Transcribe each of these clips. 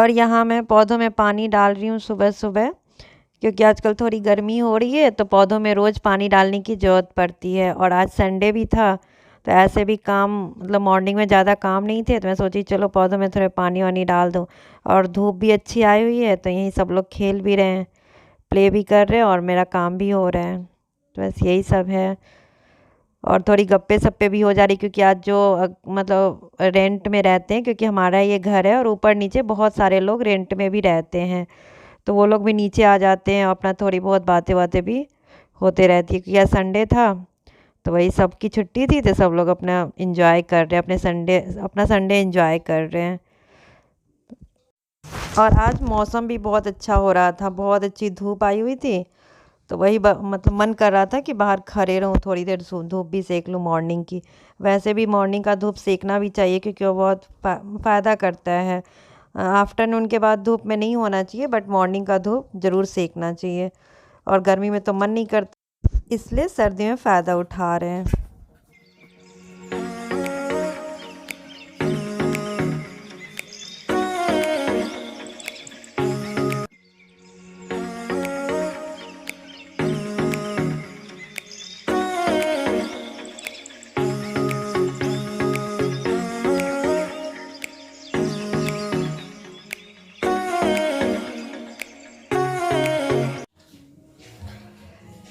और यहाँ मैं पौधों में पानी डाल रही हूँ सुबह सुबह, क्योंकि आजकल थोड़ी गर्मी हो रही है तो पौधों में रोज़ पानी डालने की ज़रूरत पड़ती है। और आज संडे भी था तो ऐसे भी काम, मतलब मॉर्निंग में ज़्यादा काम नहीं थे तो मैं सोची चलो पौधों में थोड़े पानी वानी डाल दूँ। और धूप भी अच्छी आई हुई है तो यहीं सब लोग खेल भी रहे हैं, प्ले भी कर रहे हैं और मेरा काम भी हो रहा है। तो बस यही सब है। और थोड़ी गप्पे सप्पे भी हो जा रही, क्योंकि आज जो मतलब रेंट में रहते हैं, क्योंकि हमारा ये घर है और ऊपर नीचे बहुत सारे लोग रेंट में भी रहते हैं, तो वो लोग भी नीचे आ जाते हैं, अपना थोड़ी बहुत बातें बातें भी होते रहती है। क्योंकि आज संडे था तो वही सबकी छुट्टी थी तो सब लोग अपना इंजॉय कर रहे हैं, अपना संडे इंजॉय कर रहे हैं। और आज मौसम भी बहुत अच्छा हो रहा था, बहुत अच्छी धूप आई हुई थी, तो वही मतलब मन कर रहा था कि बाहर खड़े रहूँ थोड़ी देर, धूप भी सेक लूँ मॉर्निंग की। वैसे भी मॉर्निंग का धूप सेकना भी चाहिए क्योंकि वो बहुत फ़ायदा करता है। आफ्टरनून के बाद धूप में नहीं होना चाहिए, बट मॉर्निंग का धूप ज़रूर सेकना चाहिए। और गर्मी में तो मन नहीं करता, इसलिए सर्दी में फ़ायदा उठा रहे हैं।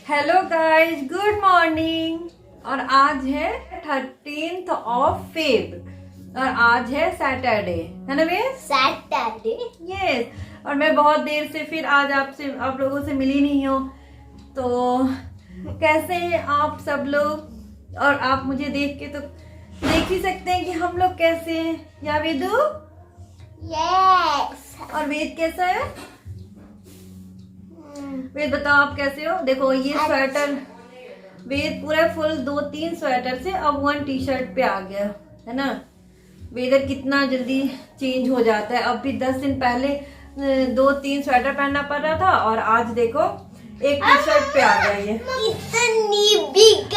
Hello guys, good morning. और आज है 13th ऑफ फेब और आज है सैटरडे, है ना वे? सैटरडे। यस। और मैं बहुत देर से फिर आज आप लोगों से मिली नहीं हूँ, तो कैसे हैं आप सब लोग? और आप मुझे देख के तो देख ही सकते हैं कि हम लोग कैसे हैं, या वेदू? यस। और वेद कैसा है? वेद बताओ आप कैसे हो? देखो ये स्वेटर, वेद पूरा फुल 2-3 स्वेटर से अब 1 टी शर्ट पे आ गया, है ना? वेदर कितना जल्दी चेंज हो जाता है। अब भी 10 दिन पहले 2-3 स्वेटर पहनना पड़ रहा था और आज देखो 1 टी शर्ट पे आ गया ये। इतनी बिग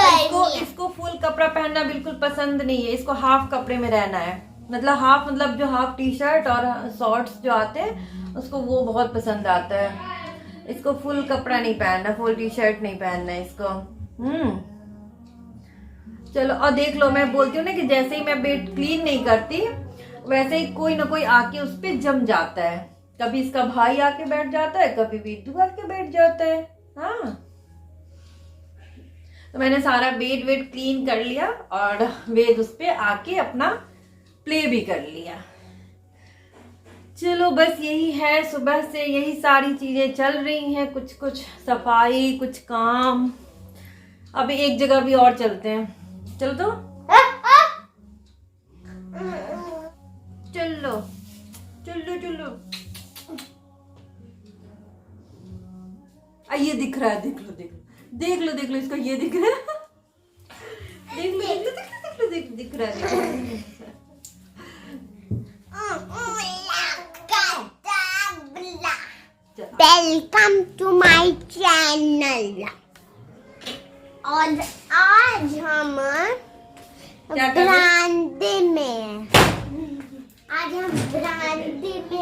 इसको फुल कपड़ा पहनना बिल्कुल पसंद नहीं है, इसको हाफ कपड़े में रहना है। मतलब हाफ, मतलब जो हाफ टी शर्ट और शॉर्ट्स जो आते हैं उसको वो बहुत पसंद आता है। इसको फुल कपड़ा नहीं पहनना, फुल टी शर्ट नहीं पहनना है इसको। चलो, और देख लो, मैं बोलती हूँ ना कि जैसे ही मैं बेड क्लीन नहीं करती वैसे ही कोई ना कोई आके उस पे जम जाता है। कभी इसका भाई आके बैठ जाता है, कभी वेदू आके बैठ जाता है। हाँ, तो मैंने सारा बेड वेड क्लीन कर लिया और वेद उस पे आके अपना प्ले भी कर लिया। चलो, बस यही है, सुबह से यही सारी चीजें चल रही हैं, कुछ कुछ सफाई, कुछ काम। अभी एक जगह भी और चलते हैं, चलो तो चलो चलो चलो। ये दिख रहा है, देख लो देख लो देख लो देख लो, इसको ये दिख रहा है, देख लो देख लो देख लो देख लो, दिख रहा है। Welcome to my channel. और आज हम बरामदे में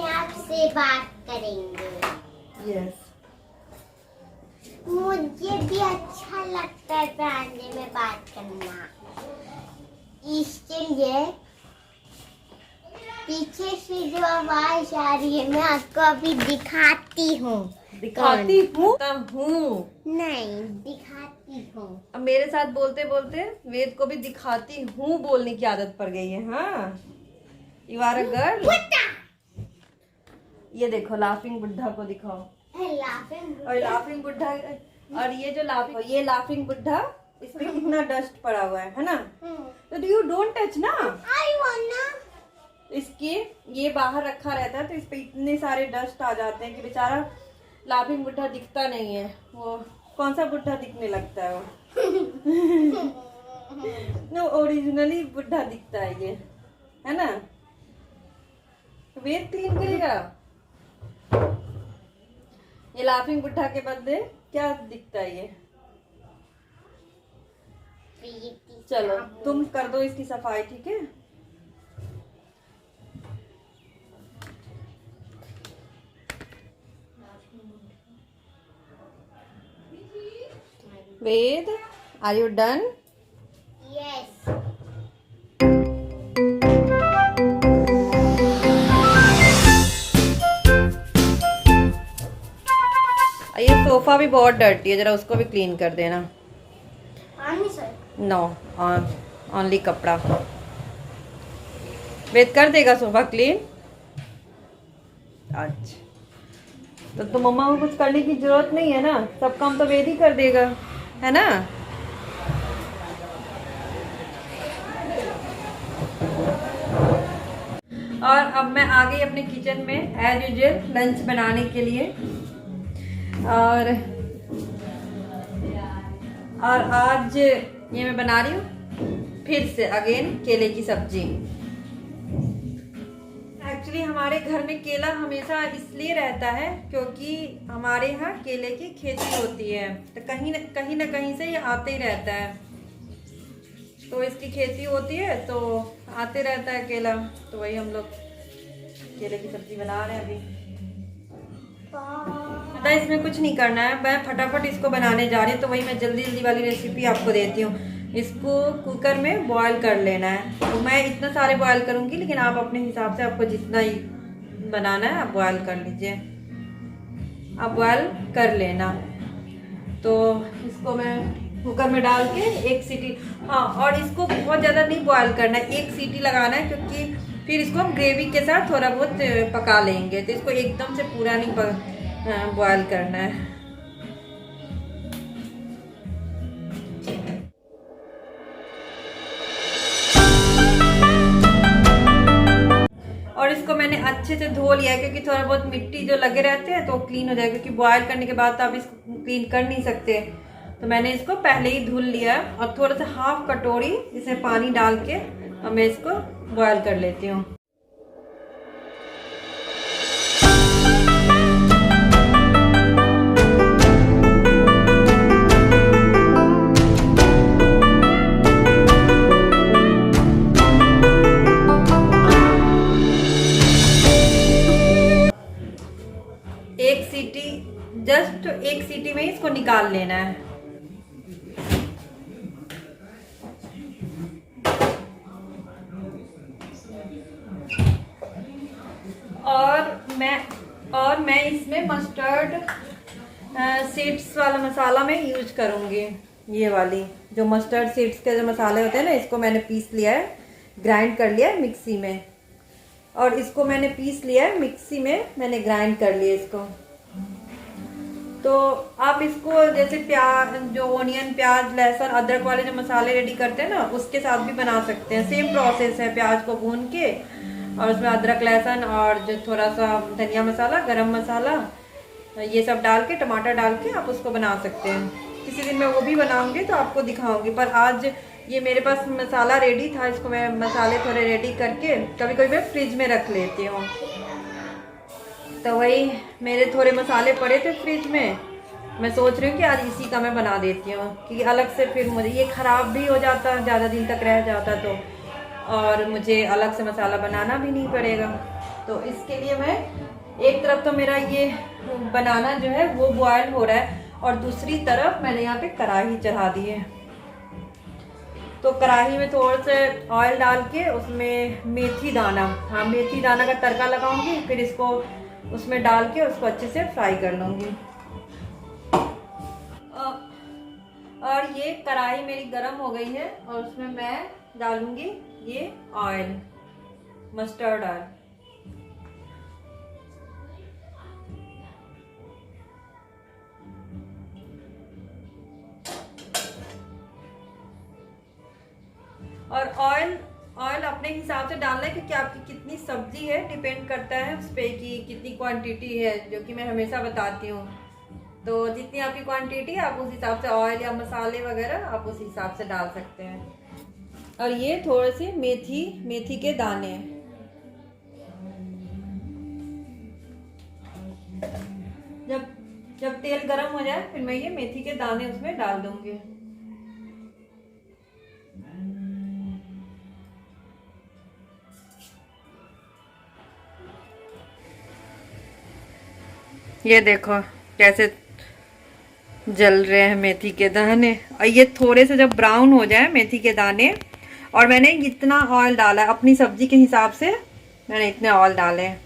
आपसे बात करेंगे। यस, मुझे भी अच्छा लगता है बरामदे में बात करना, इसलिए पीछे से जो आवाज आ रही है मैं आपको अभी दिखाती हूँ। दिखाती हूँ नहीं, दिखाती हूँ। अब मेरे साथ बोलते बोलते वेद को भी दिखाती हूँ बोलने की आदत पड़ गई है। हाँ, यू आर अ गर्ल। ये देखो, लाफिंग बुड्ढा को दिखाओ। और लाफिंग बुड्ढा, और ये जो लाफिंग बुड्ढा, इस पे कितना डस्ट पड़ा हुआ है ना? तो यू डोंट टच ना। आई वांना। इसके ये बाहर रखा रहता है तो इस पे इतने सारे डस्ट आ जाते हैं कि बेचारा लाफिंग बुड्ढा दिखता नहीं है। वो कौन सा बुड्ढा दिखने लगता है वो? नो, ओरिजिनली बुड्ढा दिखता है ये, है ना? वेद क्लीन करेगा। ये लाफिंग बुड्ढा के बदले क्या दिखता है ये? चलो, तुम कर दो इसकी सफाई, ठीक है? वेद, आर यू डन? यस। ये सोफा भी बहुत डर्टी है, जरा उसको भी क्लीन कर देना। नो, ओनली कपड़ा। वेद कर देगा सोफा क्लीन। अच्छा, तो मम्मा को कुछ करने की जरूरत नहीं है ना, सब काम तो वेद ही कर देगा, है ना? और अब मैं आ गई अपने किचन में एज यूजुअल लंच बनाने के लिए। और आज ये मैं बना रही हूँ फिर से अगेन केले की सब्जी। एक्चुअली हमारे घर में केला हमेशा इसलिए रहता है क्योंकि हमारे यहाँ केले की खेती होती है, तो कहीं न कहीं से ये आते ही रहता है। तो इसकी खेती होती है तो आते रहता है केला, तो वही हम लोग केले की सब्जी बना रहे हैं अभी। पता है इसमें कुछ नहीं करना है, मैं फटाफट इसको बनाने जा रही हूँ, तो वही मैं जल्दी वाली रेसिपी आपको देती हूँ। इसको कुकर में बॉईल कर लेना है, तो मैं इतना सारे बॉईल करूँगी, लेकिन आप अपने हिसाब से आपको जितना ही बनाना है आप बॉईल कर लीजिए। आप बॉईल कर लेना। तो इसको मैं कुकर में डाल के एक सीटी, हाँ, और इसको बहुत ज़्यादा नहीं बॉईल करना है, एक सीटी लगाना है, क्योंकि फिर इसको हम ग्रेवी के साथ थोड़ा बहुत पका लेंगे, तो इसको एकदम से पूरा नहीं बॉईल करना है। और इसको मैंने अच्छे से धो लिया है, क्योंकि थोड़ा बहुत मिट्टी जो लगे रहते हैं तो क्लीन हो जाएगा, क्योंकि बॉयल करने के बाद तो आप इसको क्लीन कर नहीं सकते। तो मैंने इसको पहले ही धुल लिया है, और थोड़ा सा हाफ कटोरी इसमें पानी डाल के अब मैं इसको बॉयल कर लेती हूँ। जस्ट एक सीटी में इसको निकाल लेना है। और मैं इसमें मस्टर्ड सीड्स वाला मसाला मैं यूज करूँगी। ये वाली जो मस्टर्ड सीड्स के जो मसाले होते हैं ना, इसको मैंने पीस लिया है, ग्राइंड कर लिया है मिक्सी में, और इसको मैंने पीस लिया है मिक्सी में, मैंने ग्राइंड कर लिया इसको। तो आप इसको जैसे प्याज, जो ओनियन, प्याज, लहसुन, अदरक वाले जो मसाले रेडी करते हैं ना, उसके साथ भी बना सकते हैं। सेम प्रोसेस है, प्याज को भून के और उसमें अदरक, लहसुन और जो थोड़ा सा धनिया मसाला, गरम मसाला, ये सब डाल के, टमाटर डाल के आप उसको बना सकते हैं। किसी दिन मैं वो भी बनाऊंगी तो आपको दिखाऊंगी, पर आज ये मेरे पास मसाला रेडी था, इसको मैं मसाले थोड़े रेडी करके कभी कभी मैं फ्रिज में रख लेती हूँ। तो वही मेरे थोड़े मसाले पड़े थे फ्रिज में, मैं सोच रही हूँ कि आज इसी का मैं बना देती हूँ, क्योंकि अलग से फिर मुझे ये ख़राब भी हो जाता, ज़्यादा दिन तक रह जाता, तो और मुझे अलग से मसाला बनाना भी नहीं पड़ेगा। तो इसके लिए मैं एक तरफ तो मेरा ये बनाना जो है वो बॉयल हो रहा है, और दूसरी तरफ मैंने यहाँ पे कढ़ाई चढ़ा दी है। तो कढ़ाई में थोड़ा सा ऑयल डाल के उसमें मेथी दाना, हाँ, मेथी दाना का तड़का लगाऊंगी, फिर इसको उसमें डाल के उसको अच्छे से फ्राई कर लूँगी। और ये कढ़ाई मेरी गरम हो गई है, और उसमें मैं डालूंगी ये ऑयल, मस्टर्ड ऑयल। और ऑयल अपने हिसाब से डालना है, क्योंकि आपकी कितनी सब्जी है डिपेंड करता है उस पर कि कितनी क्वांटिटी है, जो कि मैं हमेशा बताती हूँ। तो जितनी आपकी क्वांटिटी है आप उस हिसाब से ऑयल या मसाले वगैरह आप उस हिसाब से डाल सकते हैं। और ये थोड़े से मेथी के दाने, जब तेल गरम हो जाए फिर मैं ये मेथी के दाने उसमें डाल दूंगी। ये देखो कैसे जल रहे हैं मेथी के दाने, और ये थोड़े से जब ब्राउन हो जाए मेथी के दाने, और मैंने इतना ऑयल डाला है अपनी सब्जी के हिसाब से, मैंने इतने ऑयल डाले हैं।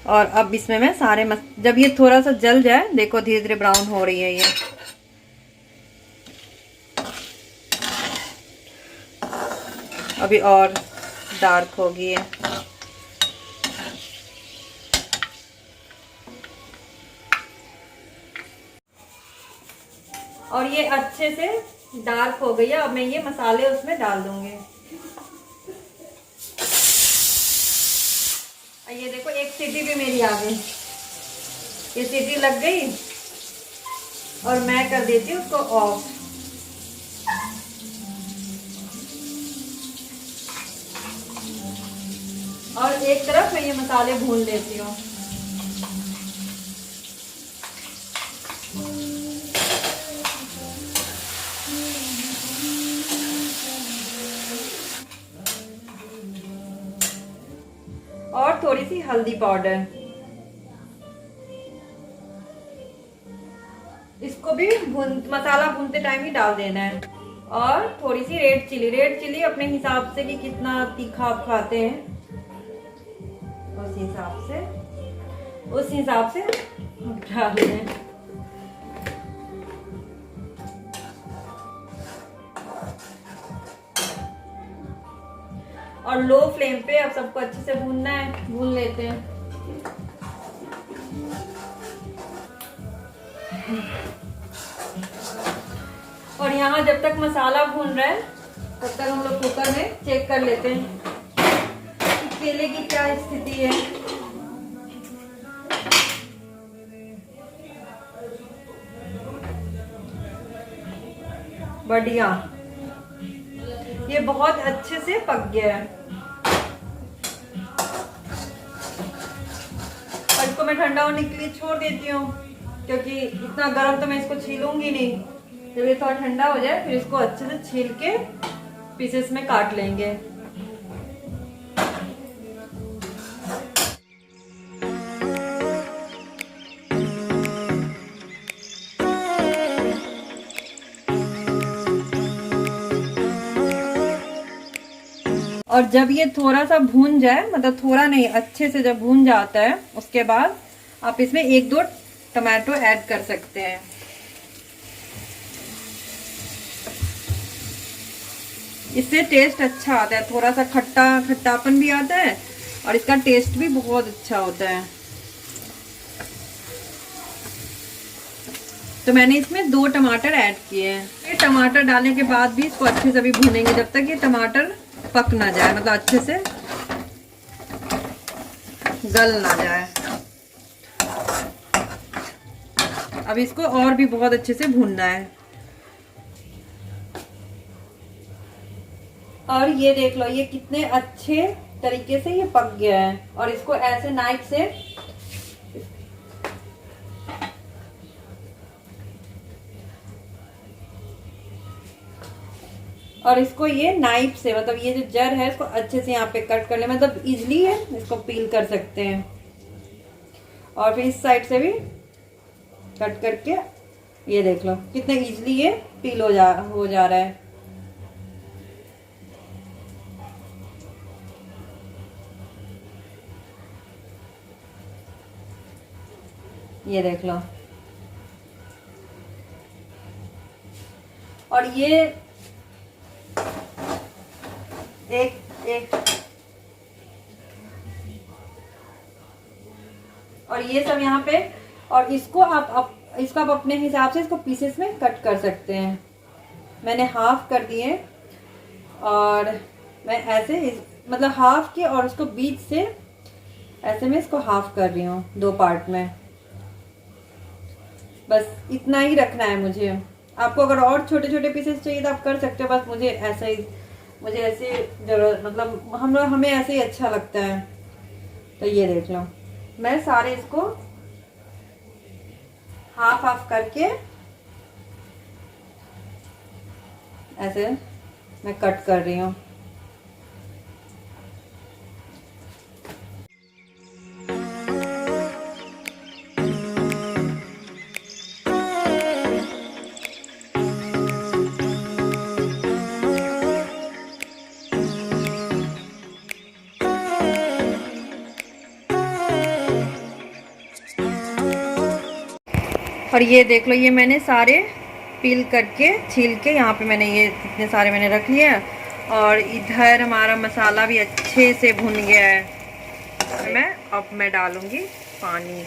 और अब इसमें मैं सारे जब ये थोड़ा सा जल जाए, देखो धीरे धीरे ब्राउन हो रही है ये, अभी और डार्क होगी ये। और ये अच्छे से डार्क हो गई है। अब मैं ये मसाले उसमें डाल दूंगी। ये देखो एक सीटी भी मेरी आ गई, ये सीटी लग गई और मैं कर देती हूँ उसको ऑफ। और एक तरफ मैं ये मसाले भून लेती हूँ। और थोड़ी सी हल्दी पाउडर, इसको भी मसाला भूनते टाइम ही डाल देना है। और थोड़ी सी रेड चिली अपने हिसाब से कि कितना तीखा आप खाते हैं, उस हिसाब से डाल दें। और लो फ्लेम पे अब सबको अच्छे से भूनना है, भून लेते हैं। और यहाँ जब तक मसाला भून रहा है तब तक हम लोग कुकर में चेक कर लेते हैं कि केले की क्या स्थिति है। बढ़िया, ये बहुत अच्छे से पक गया है। और इसको मैं ठंडा होने के लिए छोड़ देती हूँ, क्योंकि इतना गर्म तो मैं इसको छीलूंगी नहीं। जब ये थोड़ा ठंडा हो जाए फिर इसको अच्छे से छील के पीसेस में काट लेंगे। और जब ये थोड़ा सा भून जाए, मतलब थोड़ा नहीं, अच्छे से जब भून जाता है, उसके बाद आप इसमें 1-2 टमाटो ऐड कर सकते हैं। इससे टेस्ट अच्छा आता है, थोड़ा सा खट्टापन भी आता है और इसका टेस्ट भी बहुत अच्छा होता है। तो मैंने इसमें 2 टमाटर ऐड किए हैं। ये टमाटर डालने के बाद भी इसको अच्छे से भी भूनेंगे जब तक ये टमाटर पक ना जाए, मतलब अच्छे से गल ना जाए। अब इसको और भी बहुत अच्छे से भूनना है। और ये देख लो ये कितने अच्छे तरीके से ये पक गया है। और इसको ऐसे नाइफ से ये नाइफ से, मतलब ये जो जर है इसको अच्छे से यहाँ पे कट कर ले, मतलब इजली है, इसको पील कर सकते हैं। और फिर इस साइड से भी कट करके ये देख लो कितने इजली ये पील हो जा रहा है। ये देख लो। और ये एक और ये सब यहाँ पे, और इसको आप अपने हिसाब से इसको पीसेस में कट कर सकते हैं। मैंने हाफ कर दिए और मैं ऐसे मतलब हाफ के, और उसको बीच से ऐसे में इसको हाफ कर रही हूँ 2 पार्ट में। बस इतना ही रखना है मुझे। आपको अगर और छोटे छोटे पीसेस चाहिए तो आप कर सकते हो, बस मुझे ऐसे जरूरत, मतलब हमें ऐसे ही अच्छा लगता है। तो ये देख लो मैं सारे इसको हाफ करके ऐसे मैं कट कर रही हूँ। और ये देख लो, ये मैंने सारे पील करके छील के यहाँ पे मैंने ये इतने सारे मैंने रख लिए हैं। और इधर हमारा मसाला भी अच्छे से भुन गया है। मैं डालूंगी पानी।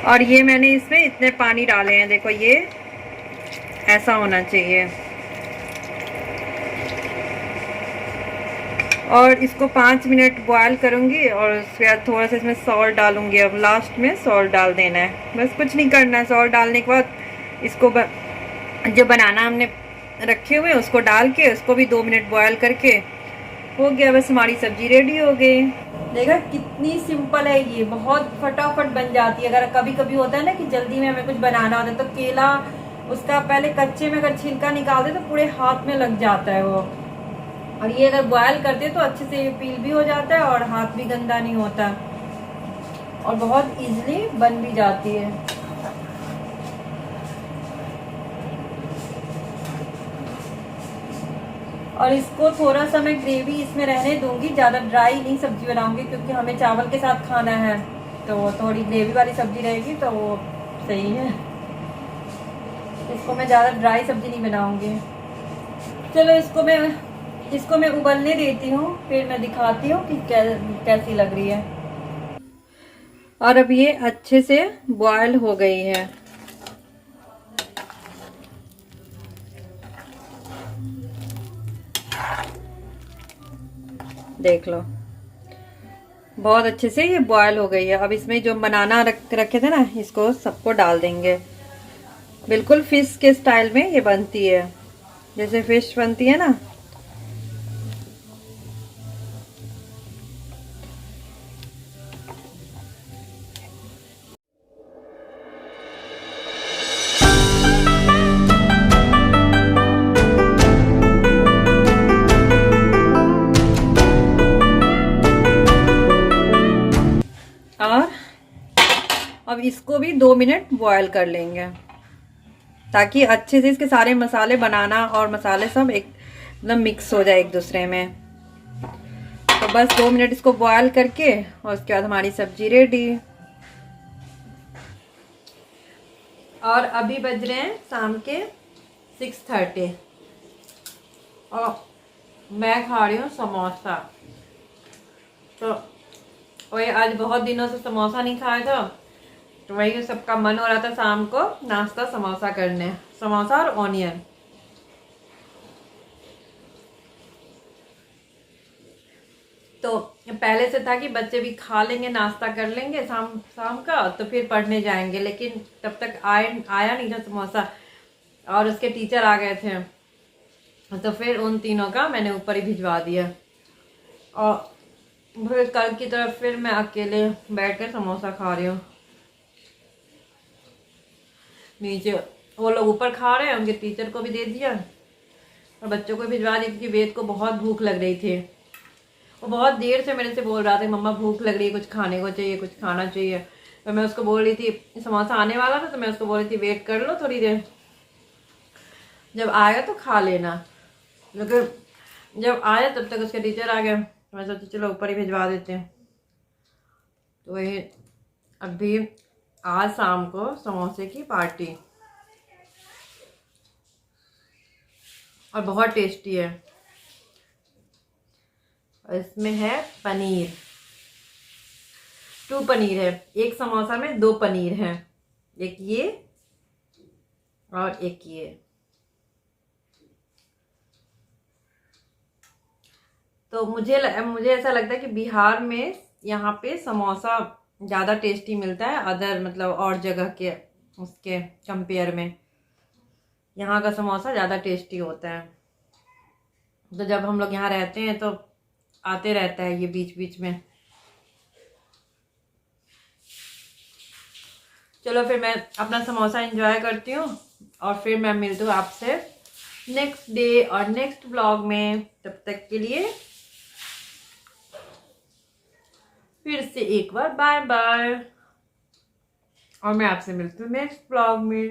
और ये मैंने इसमें इतने पानी डाले हैं, देखो ये ऐसा होना चाहिए। और इसको 5 मिनट बॉयल करूँगी और उसके बाद थोड़ा सा इसमें सॉल्ट डालूँगी। अब लास्ट में सॉल्ट डाल देना है, बस कुछ नहीं करना है। सॉल्ट डालने के बाद इसको जो बनाना हमने रखे हुए उसको डाल के उसको भी 2 मिनट बॉयल करके हो गया, बस हमारी सब्जी रेडी हो गई। देखा कितनी सिंपल है ये, बहुत फटाफट बन जाती है। अगर कभी कभी होता है ना कि जल्दी में हमें कुछ बनाना होता है तो केला उसका पहले कच्चे में अगर छिलका निकाल दे तो पूरे हाथ में लग जाता है वो। और ये अगर बॉयल करते तो अच्छे से ये पील भी हो जाता है और हाथ भी गंदा नहीं होता और बहुत इजीली बन भी जाती है। और इसको थोड़ा सा मैं ग्रेवी इसमें रहने दूंगी, ज़्यादा ड्राई नहीं सब्जी बनाऊंगी क्योंकि हमें चावल के साथ खाना है, तो थोड़ी ग्रेवी वाली सब्जी रहेगी तो वो सही है। इसको मैं ज़्यादा ड्राई सब्जी नहीं बनाऊंगी। चलो इसको मैं उबलने देती हूँ, फिर मैं दिखाती हूँ कि कैसी लग रही है। और अब ये अच्छे से बॉयल हो गई है। देख लो बहुत अच्छे से ये बॉयल हो गई है। अब इसमें जो बनाना रखे थे ना, इसको सबको डाल देंगे। बिल्कुल फिश के स्टाइल में ये बनती है, जैसे फिश बनती है ना। और अब इसको भी 2 मिनट बॉयल कर लेंगे ताकि अच्छे से इसके सारे मसाले, बनाना और मसाले सब एकदम मिक्स हो जाए एक दूसरे में। तो बस 2 मिनट इसको बॉयल करके और उसके बाद हमारी सब्जी रेडी। और अभी बज रहे हैं शाम के 6:30 और मैं खा रही हूँ समोसा। तो वही आज बहुत दिनों से समोसा नहीं खाया था, तो वही सबका मन हो रहा था शाम को नाश्ता समोसा करने, समोसा और ऑनियन। तो पहले से था कि बच्चे भी खा लेंगे, नाश्ता कर लेंगे शाम का, तो फिर पढ़ने जाएंगे, लेकिन तब तक आया नहीं था समोसा और उसके टीचर आ गए थे, तो फिर उन तीनों का मैंने ऊपर ही भिजवा दिया। और फिर कल की तरफ फिर मैं अकेले बैठ कर समोसा खा रही हूँ। नीचे वो लोग ऊपर खा रहे हैं, उनके टीचर को भी दे दिया और बच्चों को भिजवा दी क्योंकि वेद को बहुत भूख लग रही थी। वो बहुत देर से मेरे से बोल रहा था मम्मा भूख लग रही है, कुछ खाने को चाहिए, कुछ खाना चाहिए। तो मैं उसको बोल रही थी, समोसा आने वाला था तो मैं उसको बोल रही थी वेट कर लो थोड़ी देर, जब आएगा तो खा लेना। लेकिन जब आया तब तक उसके टीचर आ गए, तो मैं सोची चलो ऊपर ही भिजवा देते हैं। तो वही अभी आज शाम को समोसे की पार्टी, और बहुत टेस्टी है। इसमें है पनीर, 2 पनीर है, एक समोसा में 2 पनीर है, एक ये और एक ये। तो मुझे ऐसा लगता है कि बिहार में यहाँ पे समोसा ज़्यादा टेस्टी मिलता है अदर मतलब और जगह के उसके कंपेयर में। यहाँ का समोसा ज़्यादा टेस्टी होता है। तो जब हम लोग यहाँ रहते हैं तो आते रहता है ये बीच बीच में। चलो फिर मैं अपना समोसा एंजॉय करती हूँ और फिर मैं मिलती हूँ आपसे नेक्स्ट डे और नेक्स्ट व्लॉग में। तब तक के लिए फिर से एक बार बाय बाय। और मैं आपसे मिलती हूँ नेक्स्ट ब्लॉग में।